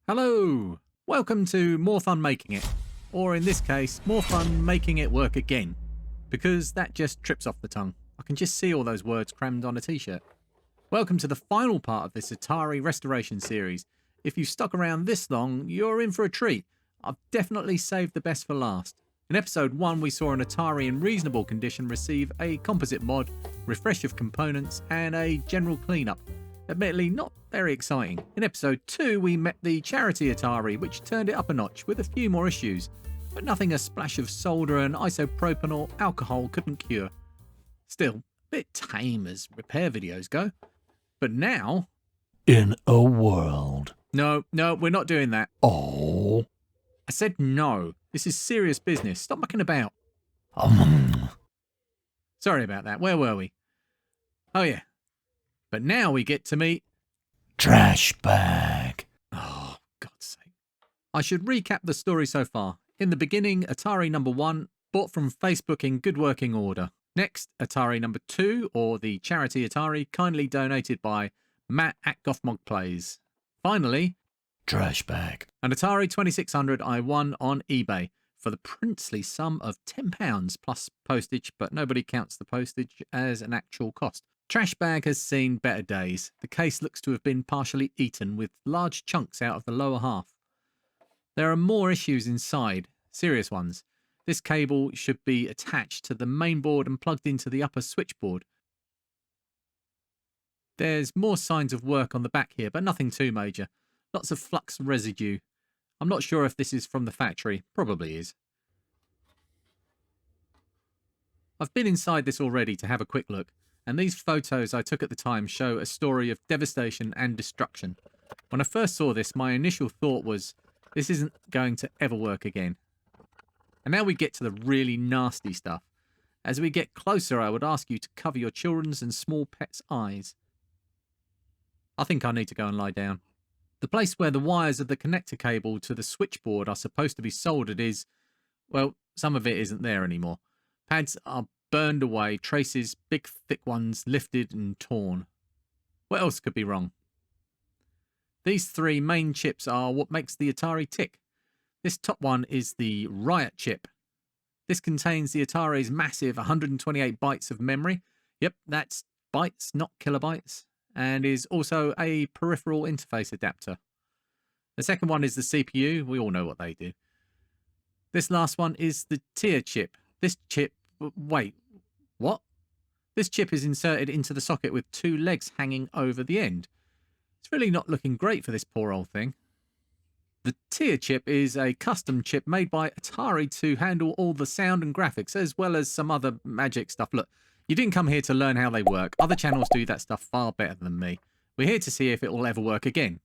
Hello! Welcome to More Fun Making It, or in this case, More Fun Making It Work Again, because that just trips off the tongue. I can just see all those words crammed on a t-shirt. Welcome to the final part of this Atari restoration series. If you've stuck around this long, you're in for a treat. I've definitely saved the best for last. In episode 1, we saw an Atari in reasonable condition receive a composite mod, refresh of components, and a general cleanup. Admittedly, not very exciting. In episode 2, we met the charity Atari, which turned it up a notch with a few more issues, but nothing a splash of solder and isopropyl or alcohol couldn't cure. Still, a bit tame as repair videos go. But now... In a world. No, we're not doing that. Oh. I said no. This is serious business. Stop mucking about. Sorry about that. Where were we? Oh yeah. But now we get to meet... TRASHBAG. Oh, God's sake. I should recap the story so far. In the beginning, Atari number 1, bought from Facebook in good working order. Next, Atari number 2, or the charity Atari, kindly donated by Matt at Gothmog Plays. Finally, TRASHBAG. an Atari 2600 I won on eBay for the princely sum of £10 plus postage, but nobody counts the postage as an actual cost. TRASHBAG has seen better days. The case looks to have been partially eaten, with large chunks out of the lower half. There are more issues inside, serious ones. This cable should be attached to the main board and plugged into the upper switchboard. There's more signs of work on the back here, but nothing too major. Lots of flux residue. I'm not sure if this is from the factory. Probably is. I've been inside this already to have a quick look, and these photos I took at the time show a story of devastation and destruction. When I first saw this, my initial thought was, this isn't going to ever work again. And now we get to the really nasty stuff. As we get closer, I would ask you to cover your children's and small pets' eyes. I think I need to go and lie down. The place where the wires of the connector cable to the switchboard are supposed to be soldered is, well, some of it isn't there anymore. Pads are burned away, traces, big thick ones, lifted and torn. What else could be wrong? These 3 main chips are what makes the Atari tick. This top one is the Riot chip. This contains the Atari's massive 128 bytes of memory. Yep, that's bytes, not kilobytes. And is also a peripheral interface adapter. The second one is the CPU. We all know what they do. This last one is the tier chip. This chip... Wait, what? This chip is inserted into the socket with 2 legs hanging over the end. It's really not looking great for this poor old thing. The tier chip is a custom chip made by Atari to handle all the sound and graphics, as well as some other magic stuff. Look, you didn't come here to learn how they work. Other channels do that stuff far better than me. We're here to see if it will ever work again.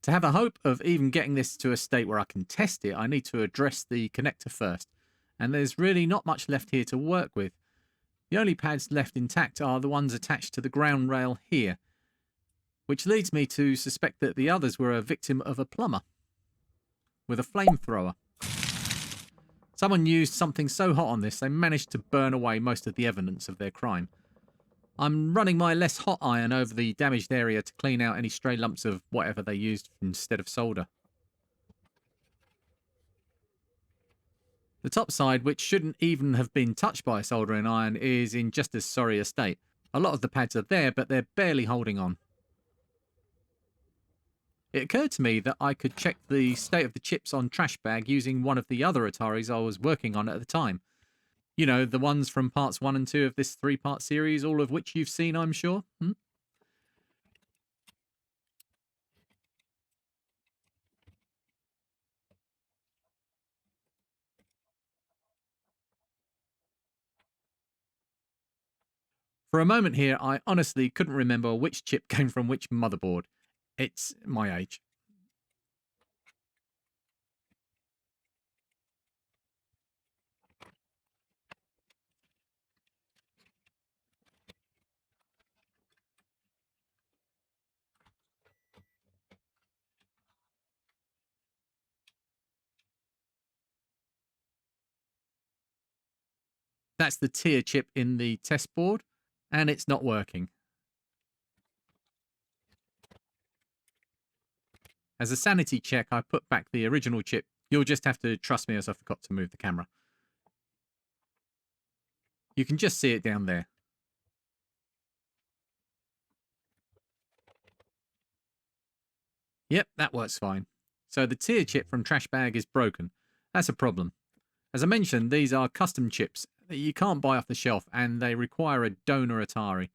To have a hope of even getting this to a state where I can test it, I need to address the connector first. And there's really not much left here to work with. The only pads left intact are the ones attached to the ground rail here, which leads me to suspect that the others were a victim of a plumber with a flamethrower. Someone used something so hot on this, they managed to burn away most of the evidence of their crime. I'm running my less hot iron over the damaged area to clean out any stray lumps of whatever they used instead of solder. The top side, which shouldn't even have been touched by a soldering iron, is in just as sorry a state. A lot of the pads are there, but they're barely holding on. It occurred to me that I could check the state of the chips on TRASHBAG using one of the other Ataris I was working on at the time. You know, the ones from parts 1 and 2 of this 3-part series, all of which you've seen, I'm sure. For a moment here, I honestly couldn't remember which chip came from which motherboard. It's my age. That's the tier chip in the test board, and it's not working. As a sanity check, I put back the original chip. You'll just have to trust me as I forgot to move the camera. You can just see it down there. Yep, that works fine. So the tier chip from TRASHBAG is broken. That's a problem. As I mentioned, these are custom chips that you can't buy off the shelf, and they require a donor Atari.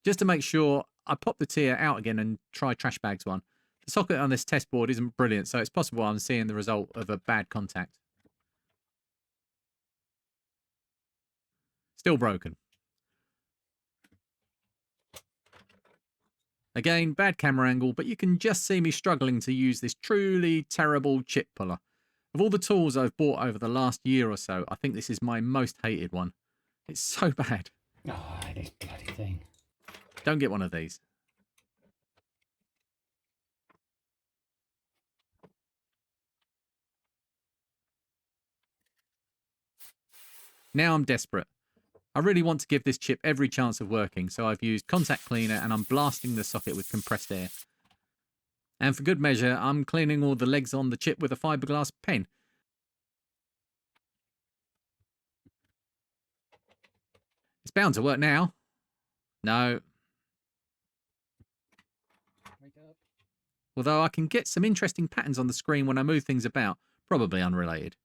Just to make sure, I pop the tier out again and try TRASHBAG's one. The socket on this test board isn't brilliant, so it's possible I'm seeing the result of a bad contact. Still broken. Again, bad camera angle, but you can just see me struggling to use this truly terrible chip puller. Of all the tools I've bought over the last year or so, I think this is my most hated one. It's so bad. Oh, this bloody thing. Don't get one of these. Now I'm desperate. I really want to give this chip every chance of working, so I've used contact cleaner and I'm blasting the socket with compressed air. And for good measure, I'm cleaning all the legs on the chip with a fiberglass pen. It's bound to work now. No. Wake up. Although I can get some interesting patterns on the screen when I move things about, probably unrelated.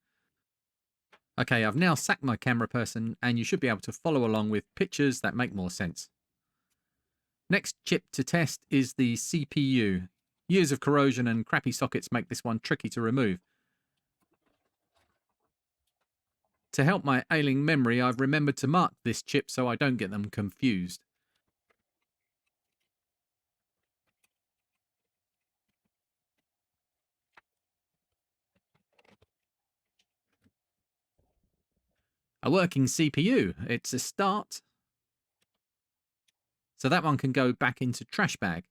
Okay, I've now sacked my camera person, and you should be able to follow along with pictures that make more sense. Next chip to test is the CPU. Years of corrosion and crappy sockets make this one tricky to remove. To help my ailing memory, I've remembered to mark this chip so I don't get them confused. A working CPU. It's a start. So that one can go back into TRASHBAG.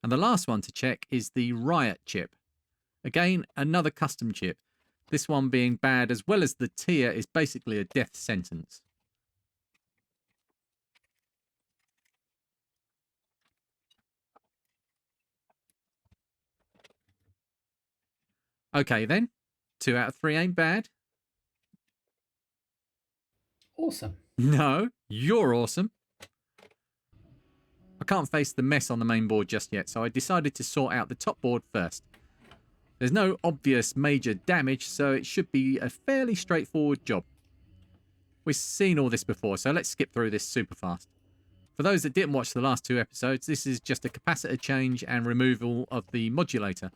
And the last one to check is the Riot chip. Again, another custom chip. This one being bad as well as the tier is basically a death sentence. Okay then, 2 out of 3 ain't bad. Awesome. No, you're awesome. I can't face the mess on the main board just yet, so I decided to sort out the top board first. There's no obvious major damage, so it should be a fairly straightforward job. We've seen all this before, so let's skip through this super fast. For those that didn't watch the last 2 episodes, this is just a capacitor change and removal of the modulator.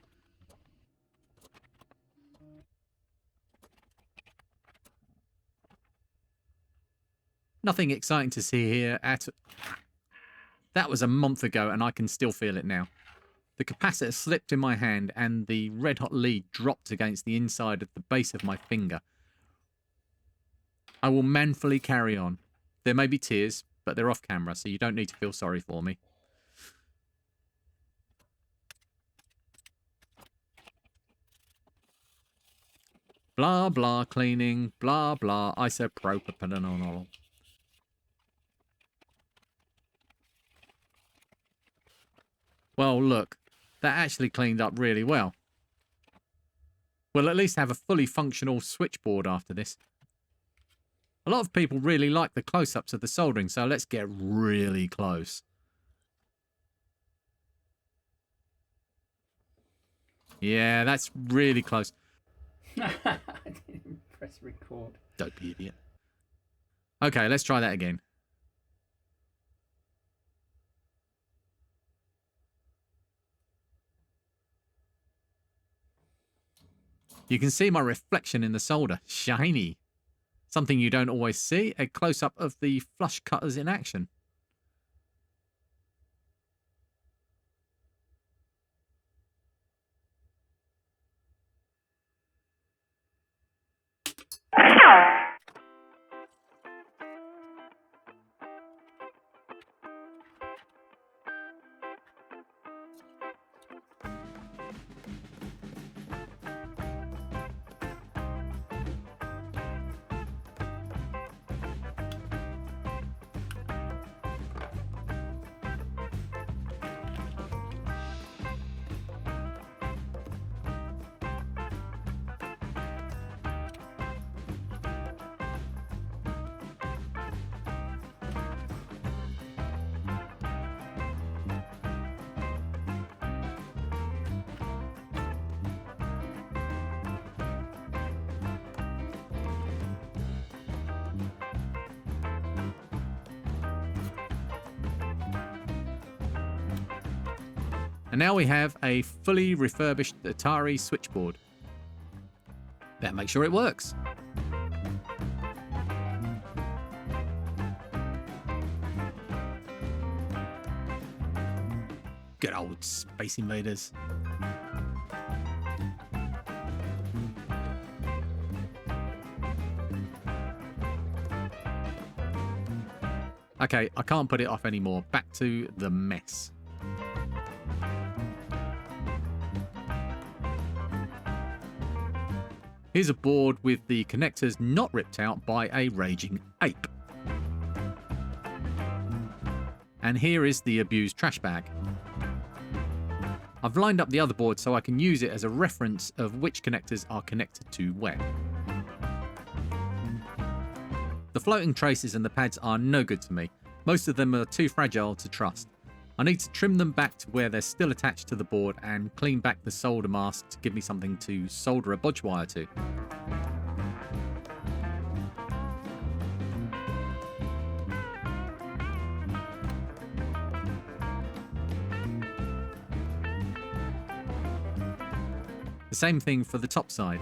Nothing exciting to see here at... That was a month ago and I can still feel it now. The capacitor slipped in my hand and the red hot lead dropped against the inside of the base of my finger. I will manfully carry on. There may be tears, but they're off camera, so you don't need to feel sorry for me. Blah blah cleaning, blah blah isopropyl. Well, look, that actually cleaned up really well. We'll at least have a fully functional switchboard after this. A lot of people really like the close-ups of the soldering, so let's get really close. Yeah, that's really close. I didn't press record. Don't be idiot. Okay, let's try that again. You can see my reflection in the solder. Shiny. Something you don't always see, a close-up of the flush cutters in action. And now we have a fully refurbished Atari switchboard. Better make sure it works. Good old Space Invaders. Okay, I can't put it off anymore. Back to the mess. Here's a board with the connectors not ripped out by a raging ape. And here is the abused trash bag. I've lined up the other board so I can use it as a reference of which connectors are connected to where. The floating traces and the pads are no good to me. Most of them are too fragile to trust. I need to trim them back to where they're still attached to the board and clean back the solder mask to give me something to solder a bodge wire to. The same thing for the top side.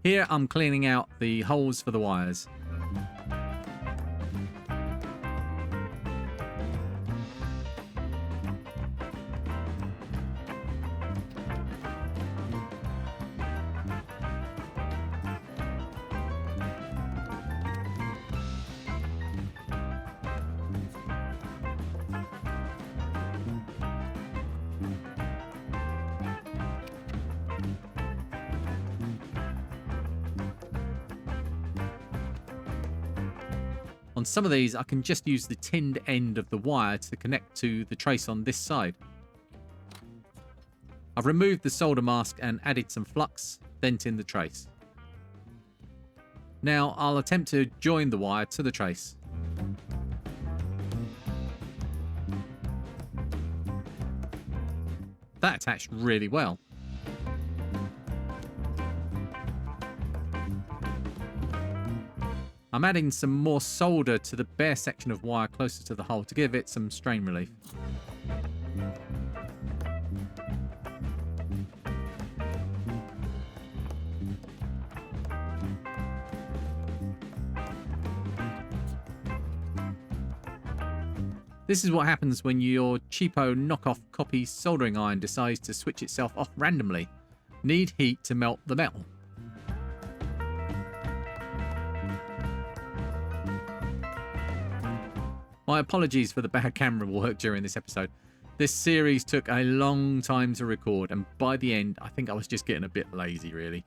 Here I'm cleaning out the holes for the wires. On some of these, I can just use the tinned end of the wire to connect to the trace on this side. I've removed the solder mask and added some flux, bent in the trace. Now I'll attempt to join the wire to the trace. That attached really well. I'm adding some more solder to the bare section of wire closer to the hole to give it some strain relief. This is what happens when your cheapo knockoff copy soldering iron decides to switch itself off randomly. Need heat to melt the metal. My apologies for the bad camera work during this episode. This series took a long time to record, and by the end, I think I was just getting a bit lazy, really.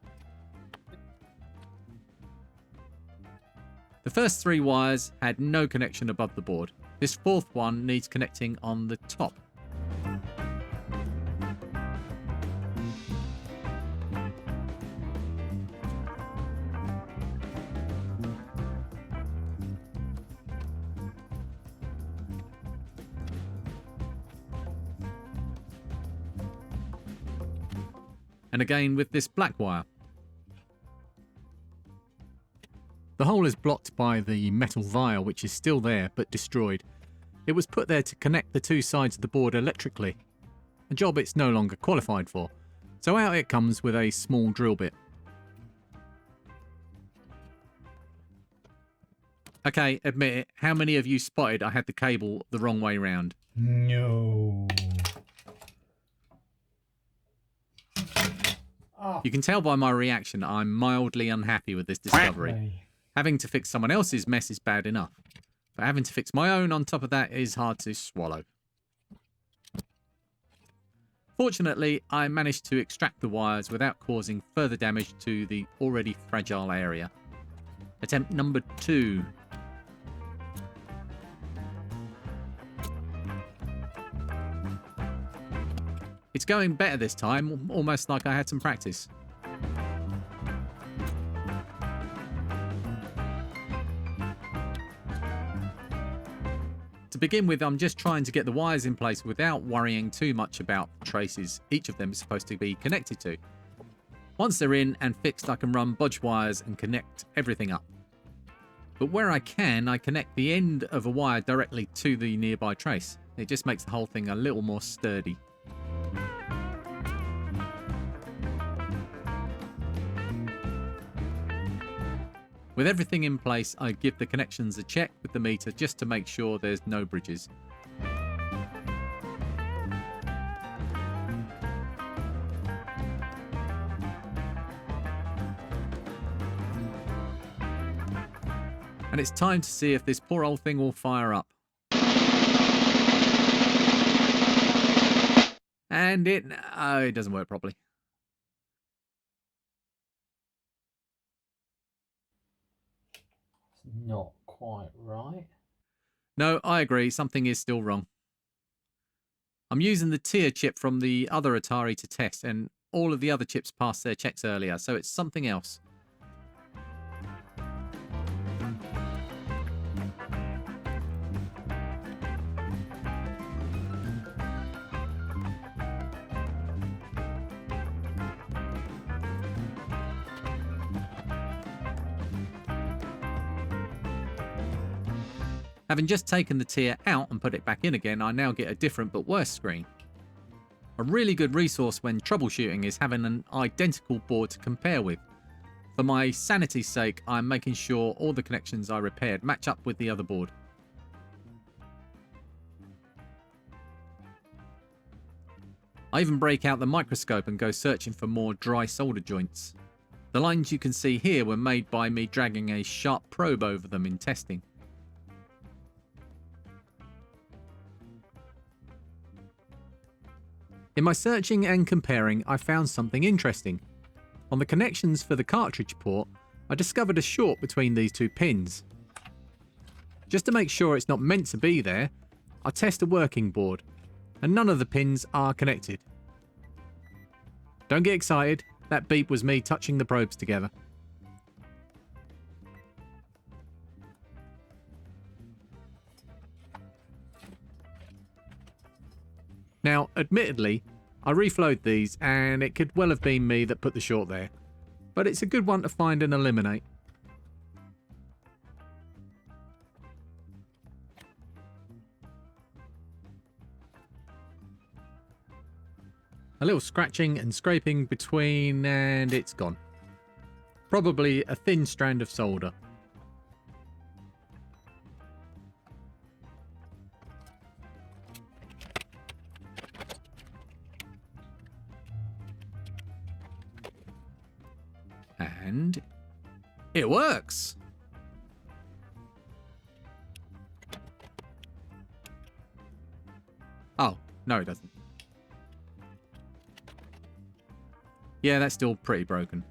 The first 3 wires had no connection above the board. This 4th one needs connecting on the top. And again with this black wire. The hole is blocked by the metal vial, which is still there but destroyed. It was put there to connect the 2 sides of the board electrically, a job it's no longer qualified for, so out it comes with a small drill bit. Okay, admit it, how many of you spotted I had the cable the wrong way round? No. Oh, You can tell by my reaction I'm mildly unhappy with this discovery. way. Having to fix someone else's mess is bad enough, but having to fix my own on top of that is hard to swallow. Fortunately, I managed to extract the wires without causing further damage to the already fragile area. Attempt number 2. It's going better this time, almost like I had some practice. To begin with, I'm just trying to get the wires in place without worrying too much about traces each of them is supposed to be connected to. Once they're in and fixed, I can run bodge wires and connect everything up. But where I can, I connect the end of a wire directly to the nearby trace. It just makes the whole thing a little more sturdy. With everything in place, I give the connections a check with the meter just to make sure there's no bridges. And it's time to see if this poor old thing will fire up. And it doesn't work properly. It's not quite right. No, I agree, something is still wrong. I'm using the tier chip from the other Atari to test, and all of the other chips passed their checks earlier, so it's something else. Having just taken the tier out and put it back in again, I now get a different but worse screen. A really good resource when troubleshooting is having an identical board to compare with. For my sanity's sake, I'm making sure all the connections I repaired match up with the other board. I even break out the microscope and go searching for more dry solder joints. The lines you can see here were made by me dragging a sharp probe over them in testing. In my searching and comparing, I found something interesting. On the connections for the cartridge port, I discovered a short between these two pins. Just to make sure it's not meant to be there, I test a working board, and none of the pins are connected. Don't get excited, that beep was me touching the probes together. Now, admittedly, I reflowed these and it could well have been me that put the short there, but it's a good one to find and eliminate. A little scratching and scraping between and it's gone. Probably a thin strand of solder. And it works. Oh, no it doesn't. Yeah, that's still pretty broken.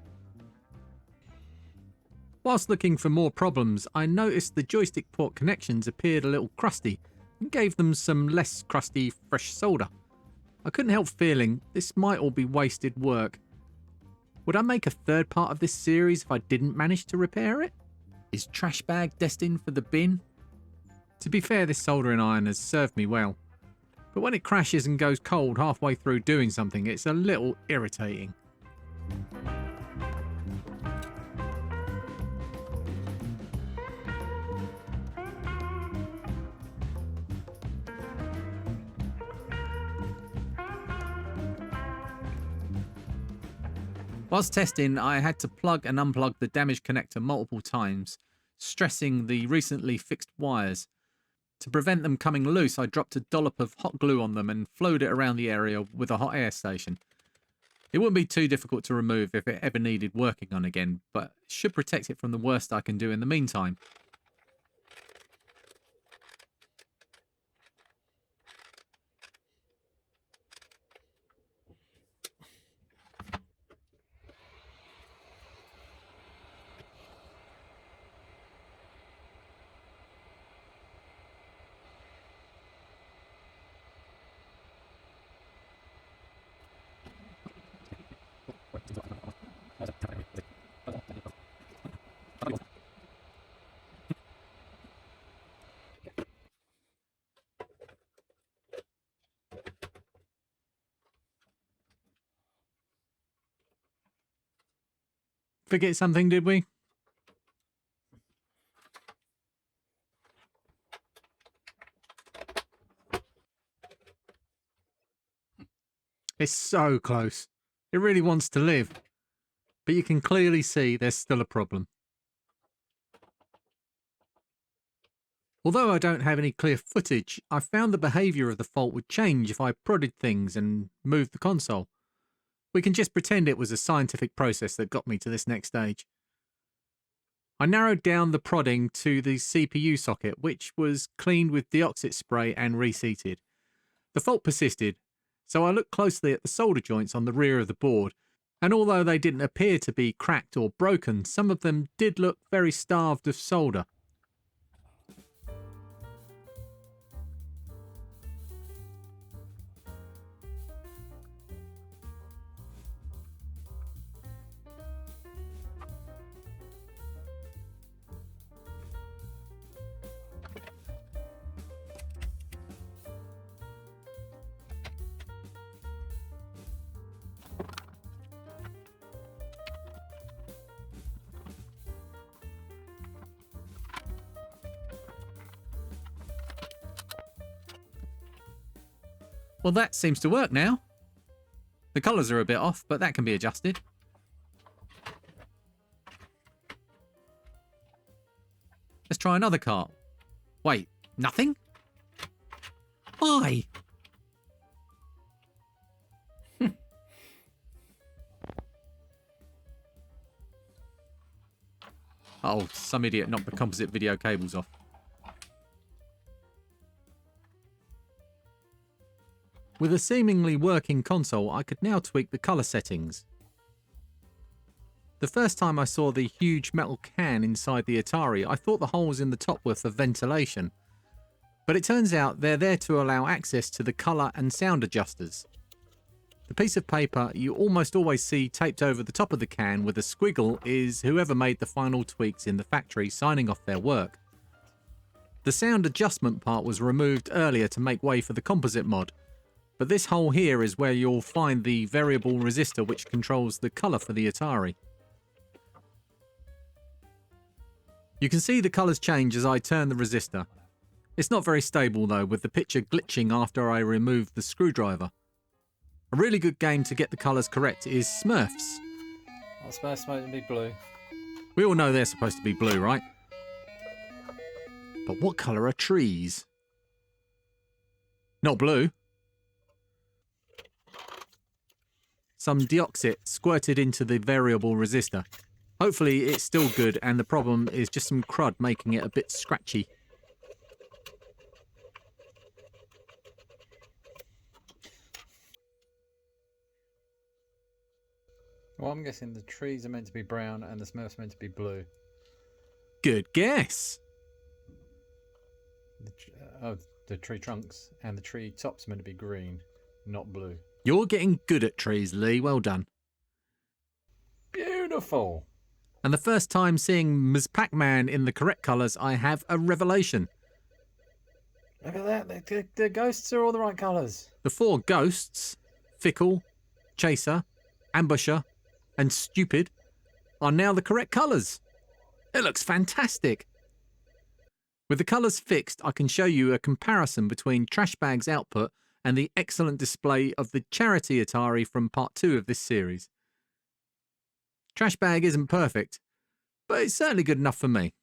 Whilst looking for more problems, I noticed the joystick port connections appeared a little crusty and gave them some less crusty fresh solder. I couldn't help feeling this might all be wasted work. Would I make a third part of this series if I didn't manage to repair it? Is TRASHBAG destined for the bin? To be fair, this soldering iron has served me well, but when it crashes and goes cold halfway through doing something, it's a little irritating. Whilst testing, I had to plug and unplug the damaged connector multiple times, stressing the recently fixed wires. To prevent them coming loose, I dropped a dollop of hot glue on them and flowed it around the area with a hot air station. It wouldn't be too difficult to remove if it ever needed working on again, but it should protect it from the worst I can do in the meantime. forget something, did we? It's so close. It really wants to live. But you can clearly see there's still a problem. Although I don't have any clear footage, I found the behaviour of the fault would change if I prodded things and moved the console. We can just pretend it was a scientific process that got me to this next stage. I narrowed down the prodding to the CPU socket, which was cleaned with deoxit spray and reseated. The fault persisted, so I looked closely at the solder joints on the rear of the board, and although they didn't appear to be cracked or broken, some of them did look very starved of solder. Well, that seems to work now. The colours are a bit off, but that can be adjusted. Let's try another cart. Wait, nothing? Why? Oh, some idiot knocked the composite video cables off. With a seemingly working console, I could now tweak the colour settings. The first time I saw the huge metal can inside the Atari, I thought the holes in the top were for ventilation. But it turns out they're there to allow access to the colour and sound adjusters. The piece of paper you almost always see taped over the top of the can with a squiggle is whoever made the final tweaks in the factory signing off their work. The sound adjustment part was removed earlier to make way for the composite mod. But this hole here is where you'll find the variable resistor which controls the colour for the Atari. You can see the colours change as I turn the resistor. It's not very stable though, with the picture glitching after I remove the screwdriver. A really good game to get the colours correct is Smurfs. I'm supposed to be blue. We all know they're supposed to be blue, right? But what colour are trees? Not blue. Some deoxit squirted into the variable resistor. Hopefully it's still good and the problem is just some crud making it a bit scratchy. Well, I'm guessing the trees are meant to be brown and the Smurfs are meant to be blue. Good guess. The tree trunks and the tree tops are meant to be green, not blue. You're getting good at trees, Lee. Well done. Beautiful. And the first time seeing Ms. Pacman in the correct colours, I have a revelation. Look at that. The ghosts are all the right colours. The four ghosts, Fickle, Chaser, Ambusher, and Stupid, are now the correct colours. It looks fantastic. With the colours fixed, I can show you a comparison between TRASHBAG's output and the excellent display of the charity Atari from part 2 of this series. TRASHBAG isn't perfect, but it's certainly good enough for me.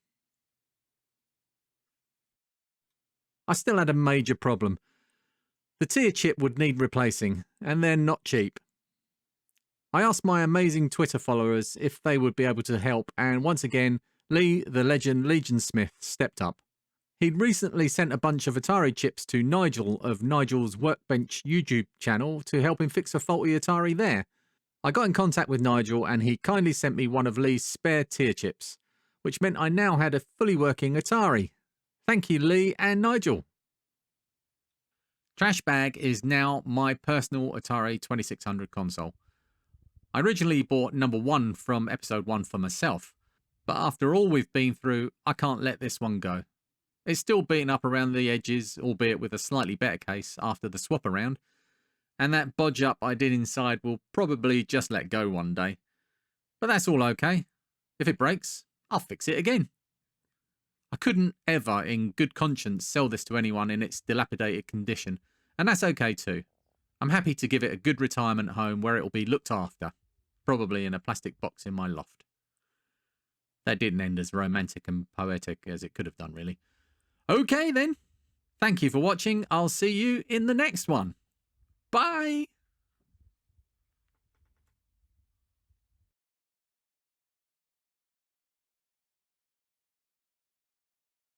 I still had a major problem. The tier chip would need replacing, and they're not cheap. I asked my amazing Twitter followers if they would be able to help, and once again, Lee, the legend Legion Smith, stepped up. He'd recently sent a bunch of Atari chips to Nigel of Nigels Workbench YouTube channel to help him fix a faulty Atari there. I got in contact with Nigel and he kindly sent me one of Lee's spare tier chips, which meant I now had a fully working Atari. Thank you, Lee and Nigel. TRASHBAG is now my personal Atari 2600 console. I originally bought number 1 from episode 1 for myself, but after all we've been through, I can't let this one go. It's still beaten up around the edges, albeit with a slightly better case after the swap around, and that bodge up I did inside will probably just let go one day. But that's all okay. If it breaks, I'll fix it again. I couldn't ever, in good conscience, sell this to anyone in its dilapidated condition, and that's okay too. I'm happy to give it a good retirement home where it will be looked after, probably in a plastic box in my loft. That didn't end as romantic and poetic as it could have done, really. Okay then. Thank you for watching. I'll see you in the next one. Bye!